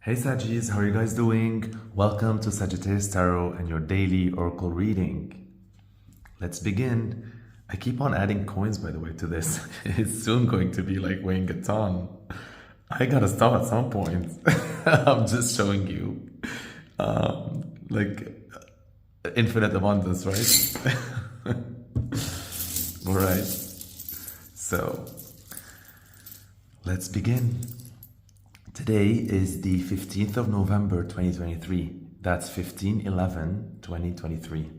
Hey Saggies, how are you guys doing? Welcome to Sagittarius Tarot and your daily oracle reading. Let's begin. I keep on adding coins, by the way, to this. It's soon going to be like weighing a ton. I gotta stop at some point. I'm just showing you like infinite abundance, right? All right. So let's begin. Today is the 15th of November 2023. That's 15/11/2023.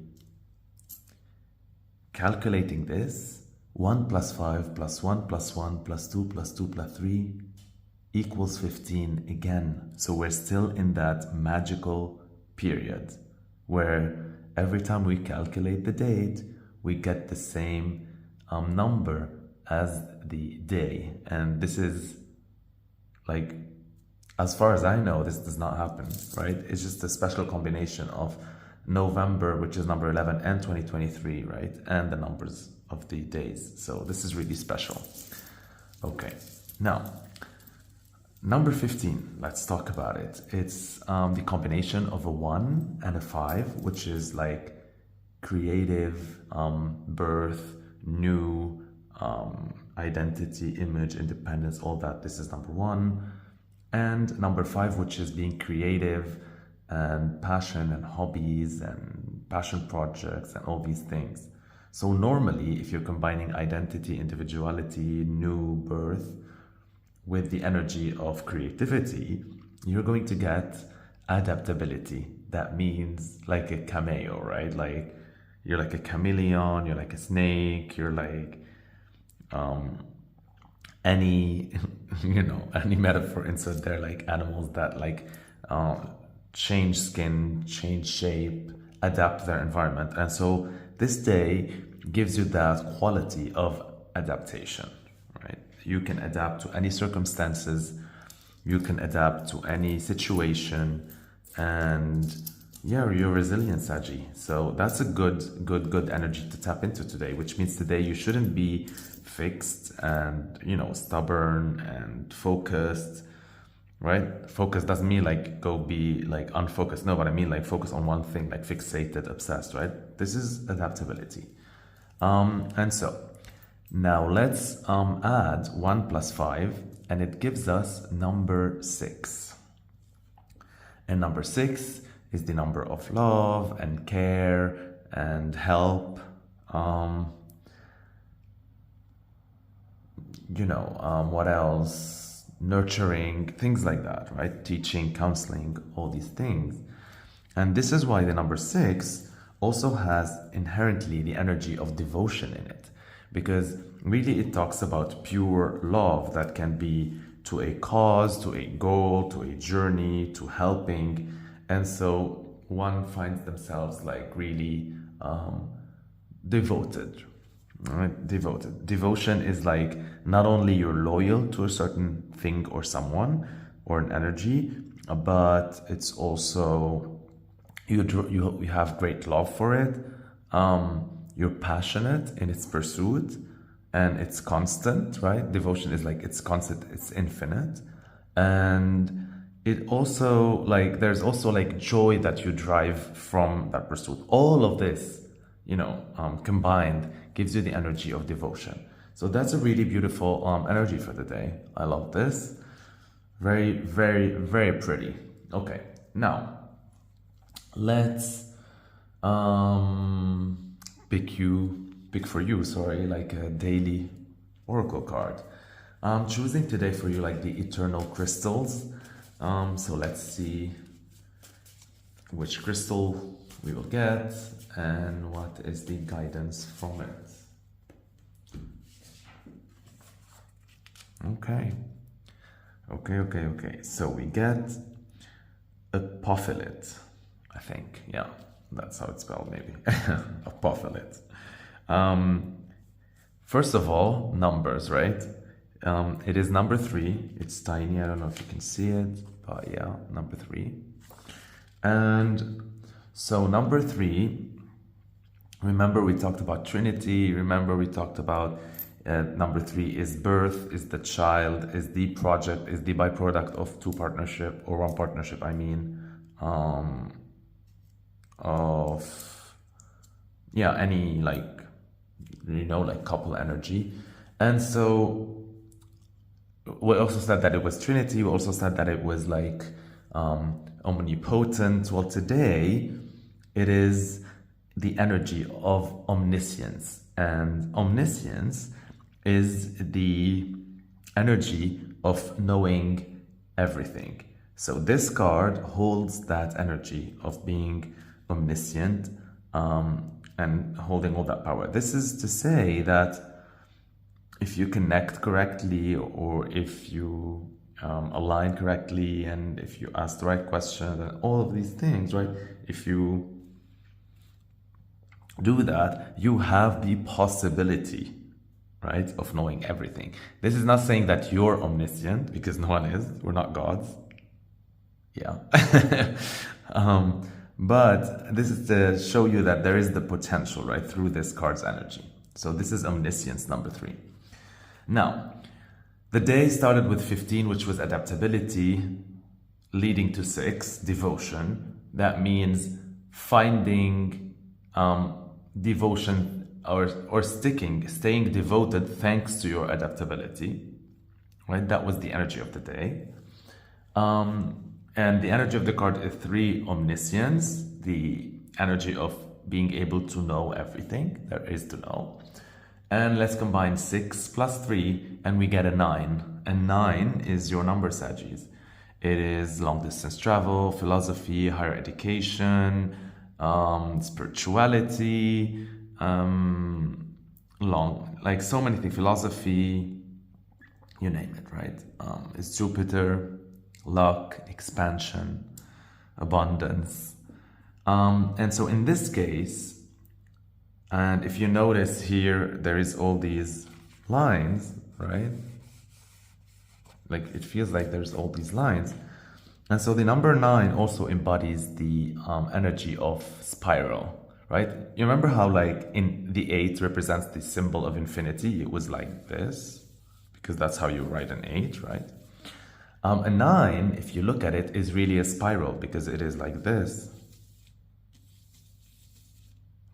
Calculating this, 1 plus 5 plus 1 plus 1 plus 2 plus 2 plus 3 equals 15 again. So we're still in that magical period where every time we calculate the date, we get the same number as the day. And this is like, as far as I know, this does not happen, right? It's just a special combination of November, which is number 11, and 2023, right? And the numbers of the days. So this is really special. Okay, now, number 15, let's talk about it. It's the combination of a 1 and a 5, which is like creative, birth, new, identity, image, independence, all that. This is number 1. And number 5, which is being creative and passion and hobbies and passion projects and all these things. So normally, if you're combining identity, individuality, new birth with the energy of creativity, you're going to get adaptability. That means like a cameo, right? Like you're like a chameleon, you're like a snake, you're like any any metaphor insert there, like animals that like change skin, change shape, adapt their environment. And so this day gives you that quality of adaptation, right? You can adapt to any circumstances, you can adapt to any situation, and yeah, you're resilient, Saggy. So that's a good energy to tap into today, which means today you shouldn't be fixed and stubborn and focused, right? Focus doesn't mean like go be like unfocused. No, but I mean like focus on one thing, like fixated, obsessed, right? This is adaptability. And so now let's add 1 plus 5, and it gives us number 6. And number 6 is the number of love and care and help. What else? Nurturing, things like that, right? Teaching, counseling, all these things. And this is why the number 6 also has inherently the energy of devotion in it, because really it talks about pure love that can be to a cause, to a goal, to a journey, to helping. And so one finds themselves like really devoted. Right? Devoted. Devotion is like not only you're loyal to a certain thing or someone or an energy, but it's also you have great love for it. You're passionate in its pursuit, and it's constant, right? Devotion is like it's constant, it's infinite, and it also like there's also like joy that you drive from that pursuit. All of this, combined gives you the energy of devotion. So that's a really beautiful energy for the day. I love this. Very, very, very pretty. Okay, now let's pick for you, like a daily oracle card. I'm choosing today for you like the eternal crystals. So let's see which crystal we will get and what is the guidance from it. Okay. So we get apophyllite, I think. Yeah, that's how it's spelled, maybe. Apophyllite. First of all, numbers, right? It is number 3. It's tiny. I don't know if you can see it, but yeah, number 3. And so number 3, remember we talked about Trinity. Remember we talked about Number 3 is birth, is the child, is the project, is the byproduct of two partnership or one partnership, I mean, of, yeah, any like, you know, like couple energy. And so we also said that it was Trinity. We also said that it was like omnipotent. Well, today it is the energy of omniscience, and omniscience is the energy of knowing everything. So this card holds that energy of being omniscient and holding all that power. This is to say that if you connect correctly, or if you align correctly, and if you ask the right questions and all of these things, right? If you do that, you have the possibility, right, of knowing everything. This is not saying that you're omniscient, because no one is. We're not gods. Yeah. But this is to show you that there is the potential, right, through this card's energy. So this is omniscience, number 3. Now, the day started with 15, which was adaptability, leading to 6, devotion. That means finding devotion or staying devoted thanks to your adaptability, right? That was the energy of the day. And the energy of the card is 3, omniscience, the energy of being able to know everything there is to know. And let's combine 6 plus 3 and we get a 9. And 9 is your number, Saggies. It is long distance travel, philosophy, higher education, spirituality, like so many things, philosophy, you name it, right? It's Jupiter, luck, expansion, abundance. And so in this case, and if you notice here, there is all these lines, right? Like it feels like there's all these lines. And so the number 9 also embodies the energy of spiral, right? You remember how like in the 8 represents the symbol of infinity? It was like this, because that's how you write an 8, right? A 9, if you look at it, is really a spiral, because it is like this,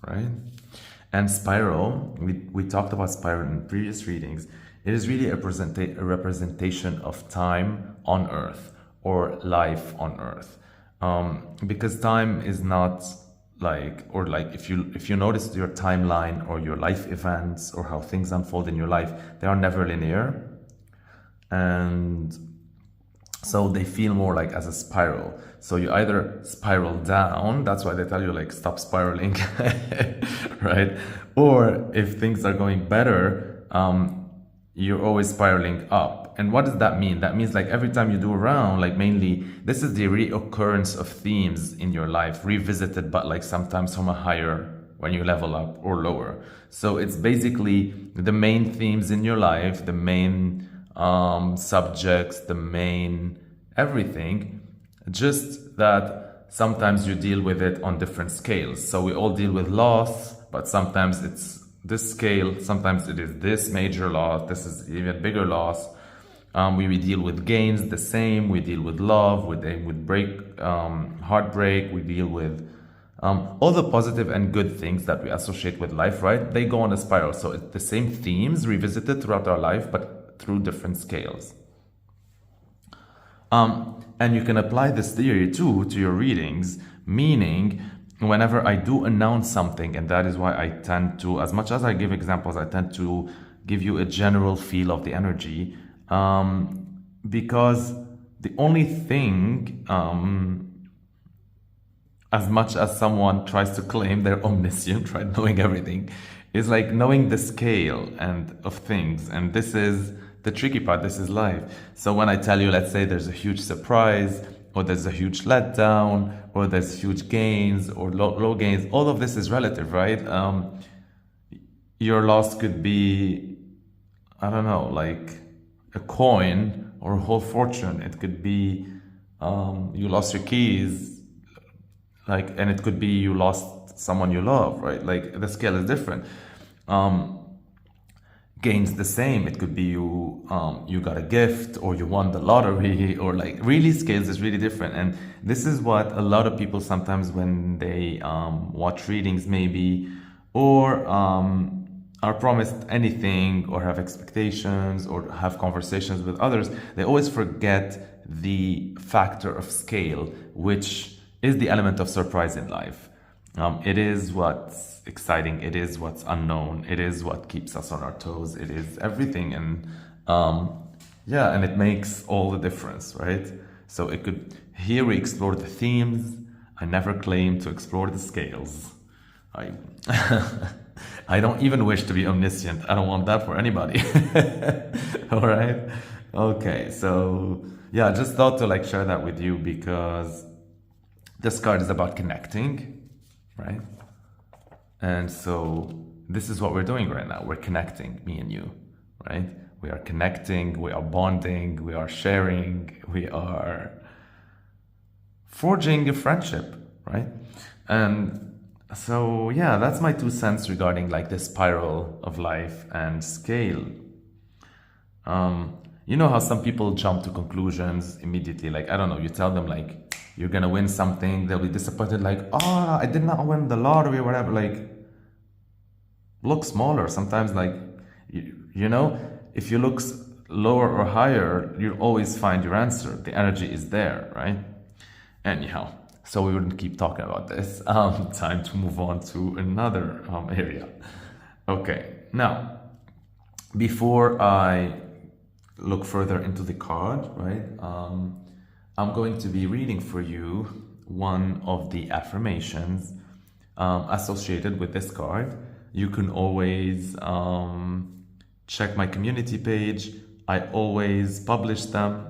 right? And spiral, we talked about spiral in previous readings. It is really a representation of time on Earth, or life on Earth, because time is not like, or like if you notice your timeline or your life events or how things unfold in your life, they are never linear, and so they feel more like as a spiral. So you either spiral down, that's why they tell you like stop spiraling, right? Or if things are going better, you're always spiraling up. And what does that mean? That means like every time you do a round, like mainly this is the reoccurrence of themes in your life, revisited, but like sometimes from a higher, when you level up, or lower. So it's basically the main themes in your life, the main subjects, the main everything, just that sometimes you deal with it on different scales. So we all deal with loss, but sometimes it's this scale, sometimes it is this major loss, this is even bigger loss. We deal with gains the same, we deal with love, we deal with heartbreak, we deal with all the positive and good things that we associate with life, right? They go on a spiral. So it's the same themes revisited throughout our life, but through different scales. And you can apply this theory too to your readings, meaning whenever I do announce something, and that is why I tend to, as much as I give examples, I tend to give you a general feel of the energy, because the only thing, as much as someone tries to claim they're omniscient, right, knowing everything, is like knowing the scale and of things. And this is the tricky part. This is life. So when I tell you, let's say there's a huge surprise, or there's a huge letdown, or there's huge gains or low gains, all of this is relative, right? Your loss could be, I don't know, like a coin or a whole fortune. It could be you lost your keys, like, and it could be you lost someone you love, right? Like the scale is different. gains the same. It could be you got a gift, or you won the lottery, or like really scales is really different. And this is what a lot of people sometimes when they watch readings maybe, or are promised anything, or have expectations, or have conversations with others, they always forget the factor of scale, which is the element of surprise in life. It is what's exciting, it is what's unknown, it is what keeps us on our toes, it is everything. And yeah, and it makes all the difference, right? So it could, here we explore the themes. I never claim to explore the scales. I don't even wish to be omniscient. I don't want that for anybody. All right. Okay. So yeah, just thought to like share that with you, because this card is about connecting, right? And so this is what we're doing right now. We're connecting, me and you, right? We are connecting, we are bonding, we are sharing, we are forging a friendship, right? And so yeah, that's my 2 cents regarding like the spiral of life and scale. You know how some people jump to conclusions immediately, like, I don't know, you tell them like you're gonna win something, they'll be disappointed, like, oh, I did not win the lottery or whatever. Like, look smaller. Sometimes, like, you know, if you look lower or higher, you'll always find your answer. The energy is there, right? Anyhow, so we wouldn't keep talking about this. Time to move on to another area. Okay, now, before I look further into the card, right, I'm going to be reading for you one of the affirmations associated with this card. You can always check my community page. I always publish them.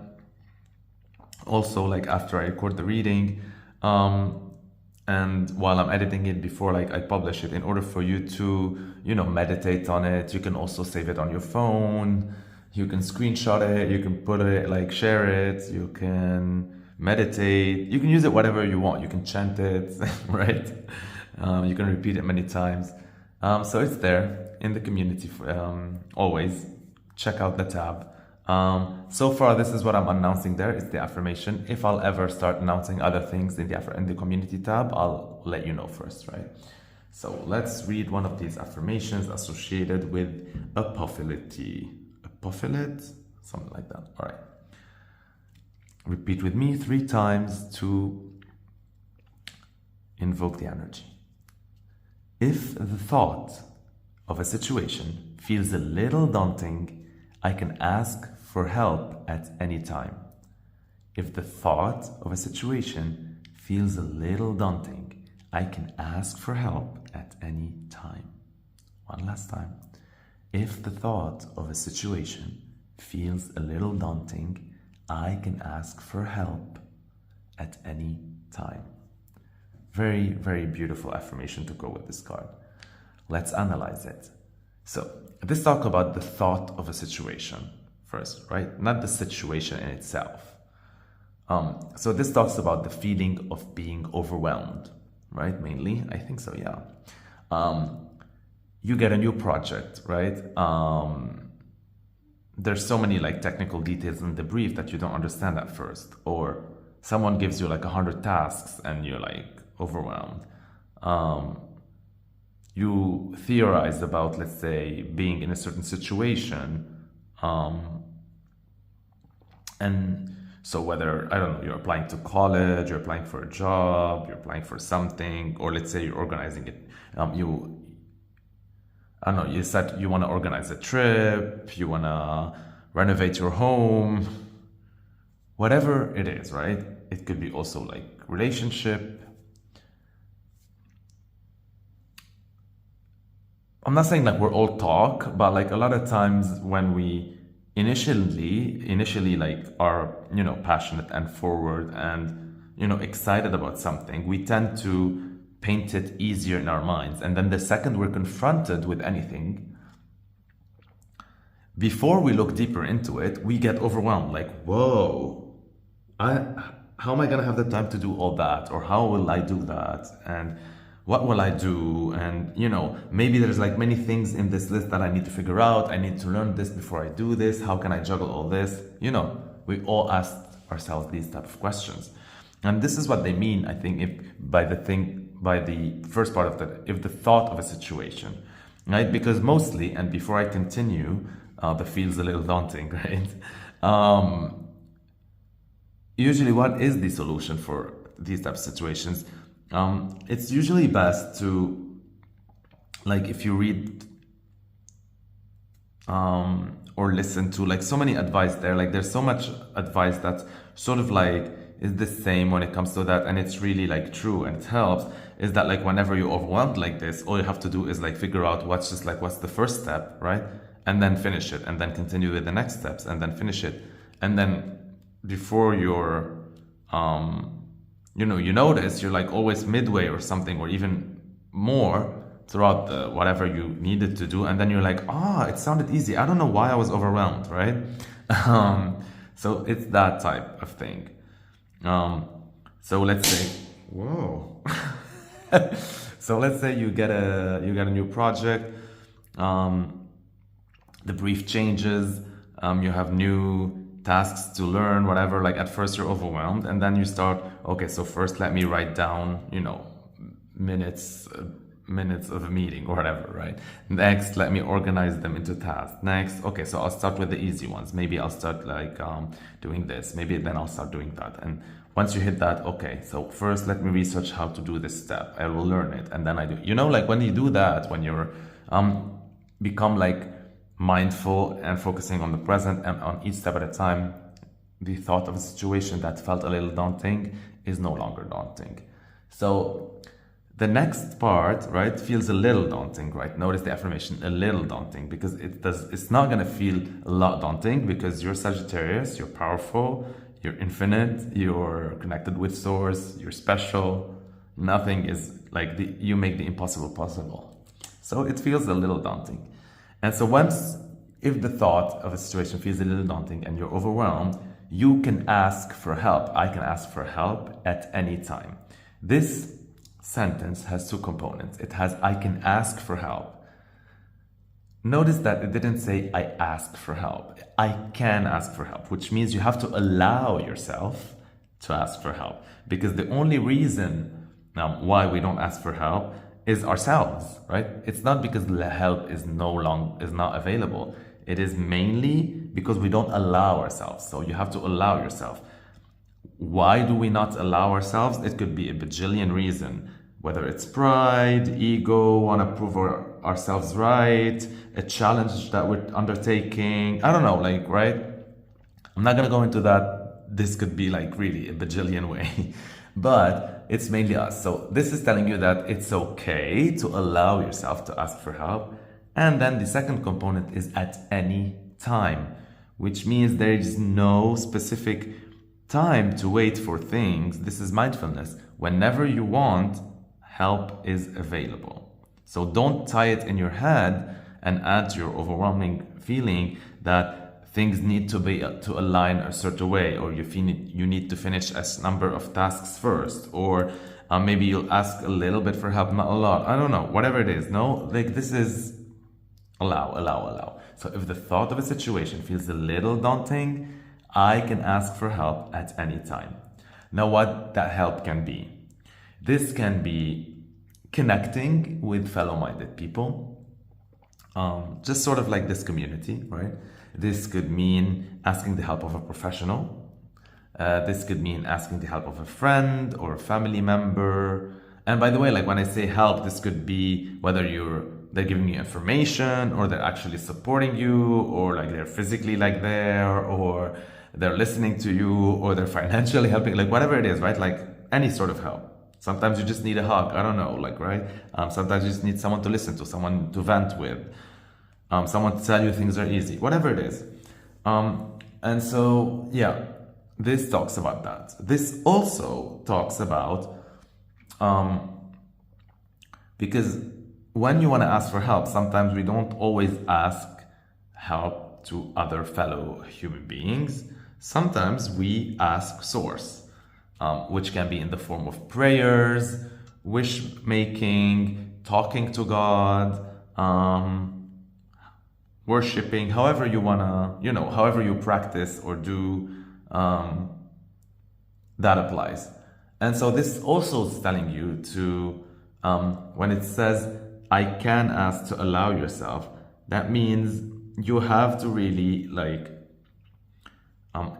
Also, like after I record the reading, and while I'm editing it, before like I publish it, in order for you to, you know, meditate on it. You can also save it on your phone. You can screenshot it. You can put it, like, share it. You can meditate. You can use it whatever you want. You can chant it, right? You can repeat it many times. So it's there in the community. Always check out the tab. So far, this is what I'm announcing there. It's the affirmation. If I'll ever start announcing other things in the community tab, I'll let you know first, right? So let's read one of these affirmations associated with apophyllity. Apophyllite? Something like that. All right. Repeat with me 3 times to invoke the energy. If the thought of a situation feels a little daunting, I can ask for help at any time. If the thought of a situation feels a little daunting, I can ask for help at any time. One last time. If the thought of a situation feels a little daunting, I can ask for help at any time. Very, very beautiful affirmation to go with this card. Let's analyze it. So, let's talk about the thought of a situation first, right? Not the situation in itself. So this talks about the feeling of being overwhelmed, right? Mainly, I think so, yeah. You get a new project, right? There's so many like technical details in the brief that you don't understand at first, or someone gives you like 100 tasks and you're like overwhelmed. You theorize about, let's say, being in a certain situation, and so whether, I don't know, you're applying to college, you're applying for a job, you're applying for something, or let's say you're organizing it, I don't know, you said you want to organize a trip, you want to renovate your home, whatever it is, right? It could be also like relationship. I'm not saying like we're all talk, but like a lot of times when we initially like are, you know, passionate and forward and, you know, excited about something, we tend to paint it easier in our minds. And then the second we're confronted with anything, before we look deeper into it, we get overwhelmed. Like, whoa, how am I going to have the time to do all that? Or how will I do that? And what will I do? And you know, maybe there's like many things in this list that I need to figure out. I need to learn this before I do this. How can I juggle all this? You know, we all ask ourselves these type of questions. And this is what they mean, I think, if by the first part of that, if the thought of a situation, right? Because mostly, and before I continue, that feels a little daunting, right? Usually, what is the solution for these types of situations? It's usually best to, like, if you read or listen to like so many advice there, like there's so much advice that's sort of like is the same when it comes to that, and it's really like true and it helps, is that like whenever you're overwhelmed like this, all you have to do is like figure out what's the first step, right? And then finish it, and then continue with the next steps, and then finish it. And then before you're you know, you notice you're like always midway or something, or even more throughout the whatever you needed to do, and then you're like, it sounded easy, I don't know why I was overwhelmed, right? So it's that type of thing. So let's say, whoa. So let's say you get a new project, the brief changes, you have new tasks to learn, whatever. Like at first you're overwhelmed, and then you start, okay, so first let me write down, you know, minutes of a meeting or whatever, right? Next, let me organize them into tasks. Next, okay, so I'll start with the easy ones. Maybe I'll start like doing this. Maybe then I'll start doing that. And once you hit that, okay, so first let me research how to do this step. I will learn it, and then I do. You know, like when you do that, when you're become like mindful and focusing on the present and on each step at a time, the thought of a situation that felt a little daunting is no longer daunting. So the next part, right, feels a little daunting, right? Notice the affirmation, a little daunting, because it's not gonna feel a lot daunting, because you're Sagittarius, you're powerful, you're infinite, you're connected with source, you're special. Nothing is like you make the impossible possible. So it feels a little daunting. And so if the thought of a situation feels a little daunting and you're overwhelmed, you can ask for help. I can ask for help at any time. This sentence has two components. It has, I can ask for help. Notice that it didn't say, I ask for help. I can ask for help, which means you have to allow yourself to ask for help. Because the only reason why we don't ask for help is ourselves, right? It's not because the help is not available. It is mainly because we don't allow ourselves. So you have to allow yourself. Why do we not allow ourselves? It could be a bajillion reasons. Whether it's pride, ego, want to prove ourselves right, a challenge that we're undertaking. I don't know, like, right? I'm not going to go into that. This could be like really a bajillion way, but it's mainly us. So this is telling you that it's okay to allow yourself to ask for help. And then the second component is at any time, which means there is no specific time to wait for things. This is mindfulness. Whenever you want, help is available. So don't tie it in your head and add to your overwhelming feeling that things need to be to align a certain way, or you need to finish a number of tasks first, or maybe you'll ask a little bit for help, not a lot. I don't know, whatever it is. No, like this is allow. So if the thought of a situation feels a little daunting, I can ask for help at any time. Now, what that help can be. This can be connecting with fellow-minded people, just sort of like this community, right? This could mean asking the help of a professional. This could mean asking the help of a friend or a family member. And by the way, like when I say help, this could be whether they're giving you information, or they're actually supporting you, or like they're physically like there, or they're listening to you, or they're financially helping, like whatever it is, right? Like any sort of help. Sometimes you just need a hug. I don't know, like, right? Sometimes you just need someone to listen to, someone to vent with, someone to tell you things are easy, whatever it is. And so, yeah, this talks about that. This also talks about, because when you want to ask for help, sometimes we don't always ask help to other fellow human beings. Sometimes we ask source, which can be in the form of prayers, wish making, talking to God, worshipping, however you wanna, however you practice or do, that applies. And so this also is telling you to, when it says, I can ask to allow yourself, that means you have to really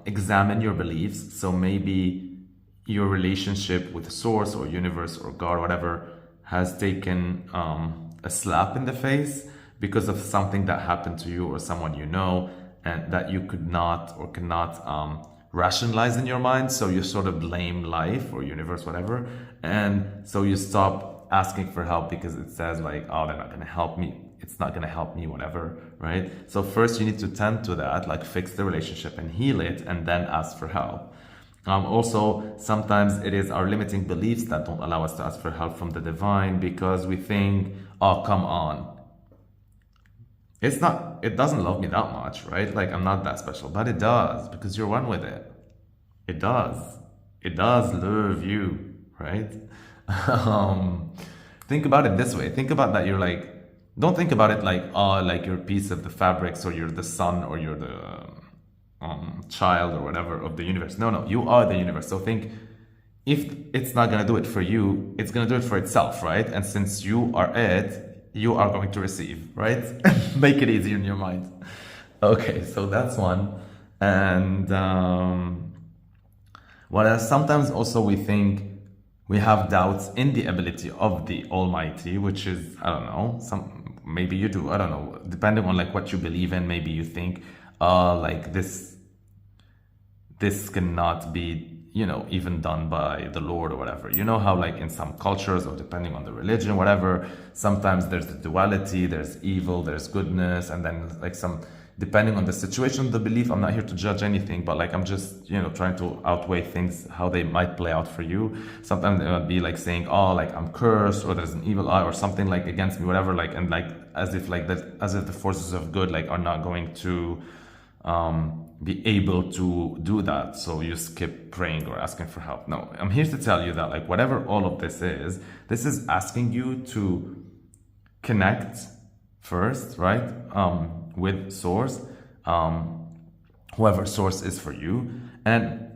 examine your beliefs. So maybe your relationship with source or universe or God, or whatever, has taken a slap in the face because of something that happened to you or someone you know, and that you could not or cannot rationalize in your mind. So you sort of blame life or universe, whatever. And so you stop asking for help because it says like, oh, they're not going to help me. It's not going to help me, whatever, right? So first you need to tend to that, like fix the relationship and heal it, and then ask for help. Also, sometimes it is our limiting beliefs that don't allow us to ask for help from the divine, because we think, oh, come on. It doesn't love me that much, right? Like, I'm not that special, but it does, because you're one with it. It does. It does love you, right? Think about it this way. Think about that you're like, don't think about it like, oh, like you're a piece of the fabrics, or you're the sun, or you're the child or whatever of the universe. No, you are the universe. So think, if it's not going to do it for you, it's going to do it for itself, right? And since you are it, you are going to receive, right? Make it easy in your mind. Okay, so that's one. And what else? Sometimes also we think we have doubts in the ability of the Almighty, which is, I don't know, maybe you do, I don't know, depending on like what you believe in. Maybe you think, like this cannot be, even done by the Lord or whatever. You know how like in some cultures, or depending on the religion, whatever, sometimes there's the duality, there's evil, there's goodness, and then like depending on the situation, the belief, I'm not here to judge anything, but like I'm just, trying to outweigh things, how they might play out for you. Sometimes it might be like saying, oh, like I'm cursed, or there's an evil eye or something like against me, whatever, like, and like as if the forces of good like are not going to be able to do that, so you skip praying or asking for help. No, I'm here to tell you that like whatever all of this is asking you to connect first, right, with source, whoever source is for you, and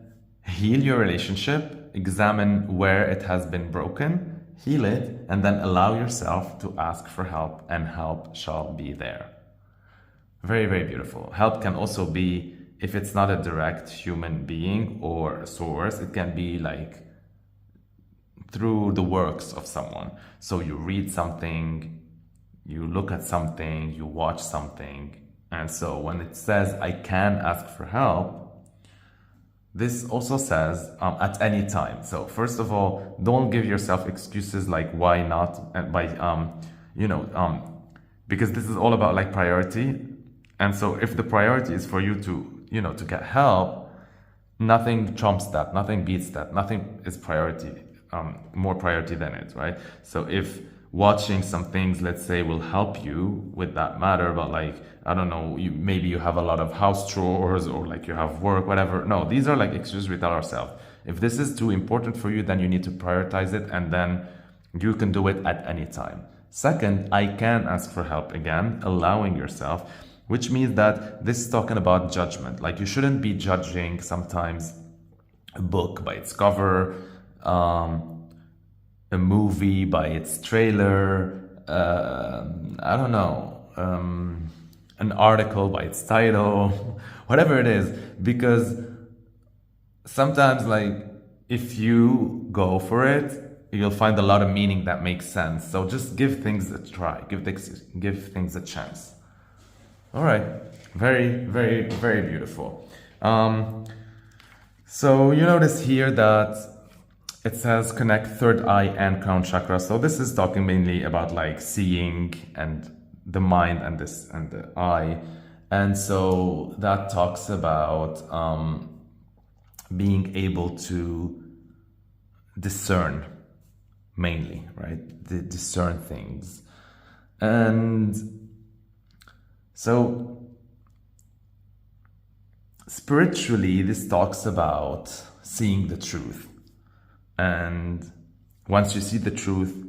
heal your relationship, examine where it has been broken, heal it, and then allow yourself to ask for help, and help shall be there. Very, very beautiful. Help can also be, if it's not a direct human being or a source, it can be like through the works of someone. So you read something, you look at something, you watch something. And so when it says, I can ask for help, this also says at any time. So first of all, don't give yourself excuses like why not, and because this is all about like priority. And so if the priority is for you to, to get help, nothing trumps that, nothing beats that, nothing is more priority than it, right? So if watching some things, let's say, will help you with that matter, but like, I don't know, maybe you have a lot of house chores, or like you have work, whatever. No, these are like excuses we tell ourselves. If this is too important for you, then you need to prioritize it, and then you can do it at any time. Second, I can ask for help, again, allowing yourself, which means that this is talking about judgment. Like you shouldn't be judging sometimes a book by its cover, a movie by its trailer, I don't know, an article by its title, whatever it is, because sometimes like if you go for it, you'll find a lot of meaning that makes sense. So just give things a try, give things a chance. All right, very, very, very beautiful. So you notice here that it says connect third eye and crown chakra. So this is talking mainly about like seeing and the mind and the eye. And so that talks about being able to discern mainly, right? Discern things. And so spiritually, this talks about seeing the truth. And once you see the truth,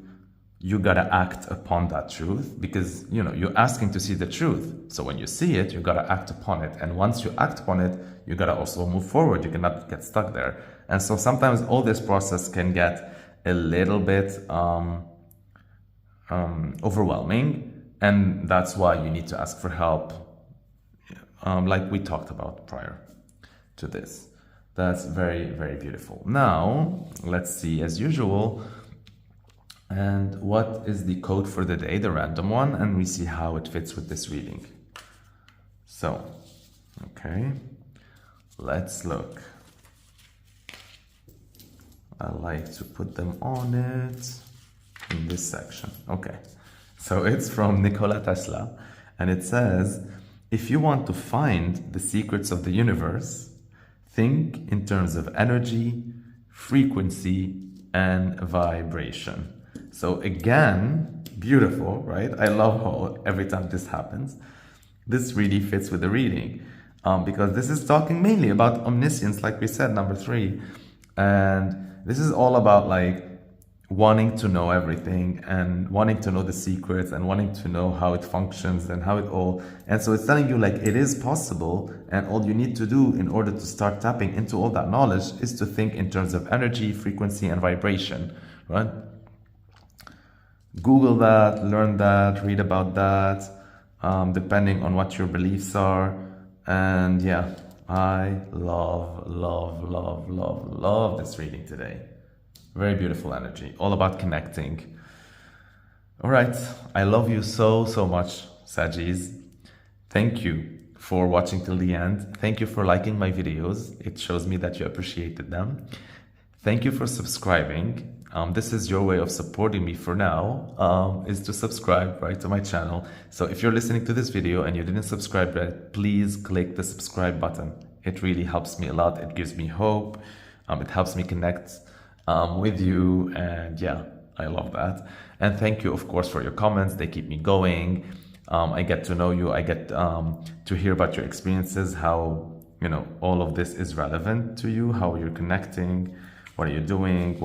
you gotta act upon that truth, because you're asking to see the truth. So when you see it, you gotta act upon it. And once you act upon it, you gotta also move forward. You cannot get stuck there. And so sometimes all this process can get a little bit overwhelming, and that's why you need to ask for help, like we talked about prior to this. That's very, very beautiful. Now, let's see, as usual, and what is the code for the day, the random one, and we see how it fits with this reading. So, okay, let's look. I like to put them on it in this section. Okay, so it's from Nikola Tesla, and it says, if you want to find the secrets of the universe, think in terms of energy, frequency, and vibration. So again, beautiful, right? I love how every time this happens, this really fits with the reading, because this is talking mainly about omniscience, like we said, number 3. And this is all about like wanting to know everything and wanting to know the secrets and wanting to know how it functions and how it all. And so it's telling you like it is possible, and all you need to do in order to start tapping into all that knowledge is to think in terms of energy, frequency, and vibration, right? Google that, learn that, read about that, depending on what your beliefs are. And yeah, I love this reading today. Very beautiful energy, all about connecting. All right, I love you so much, Saggies. Thank you for watching till the end. Thank you for liking my videos. It shows me that you appreciated them. Thank you for subscribing. This is your way of supporting me for now, is to subscribe, right, to my channel. So if you're listening to this video and you didn't subscribe yet, please click the subscribe button. It really helps me a lot. It gives me hope. It helps me connect with you, and yeah, I love that. And thank you, of course, for your comments. They keep me going. I get to know you. I get to hear about your experiences, how all of this is relevant to you, how you're connecting, what are you doing,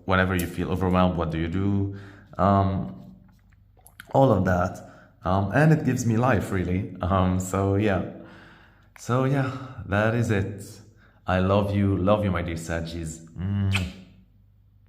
whenever you feel overwhelmed, what do you do, all of that, and it gives me life, really. So yeah, that is it. I love you, my dear Saggies.